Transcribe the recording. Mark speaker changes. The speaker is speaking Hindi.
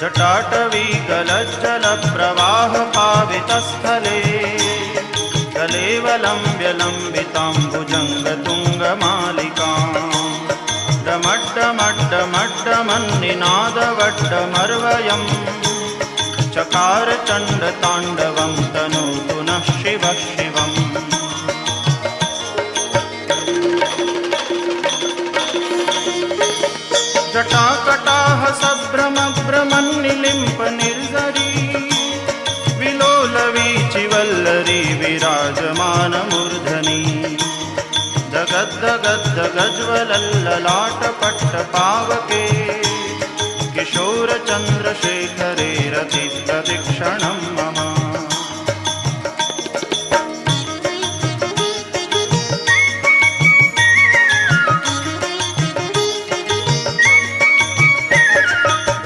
Speaker 1: जटाटवी गलज्जलप्रवाहपावितस्थले कलेवलम्ब्यलम्बिताम्बुजङ्गतुङ्गमालिकाम् डमड्डमड्डमड्डमन्निनादवड्डमर्वयम् चकार चण्डताण्डवं तनोतु नः शिवः शिवम्। जटाकटाह सभ्रमभ्रमन्निलिम्पनिर्झरी विलोलवीचिवल्लरी विराजमानमूर्धनि जगद्दगद्दगज्वलल्ललाटपट्टपावके किशोरचन्द्रशेखरे रतिप्रतिक्षणं मम।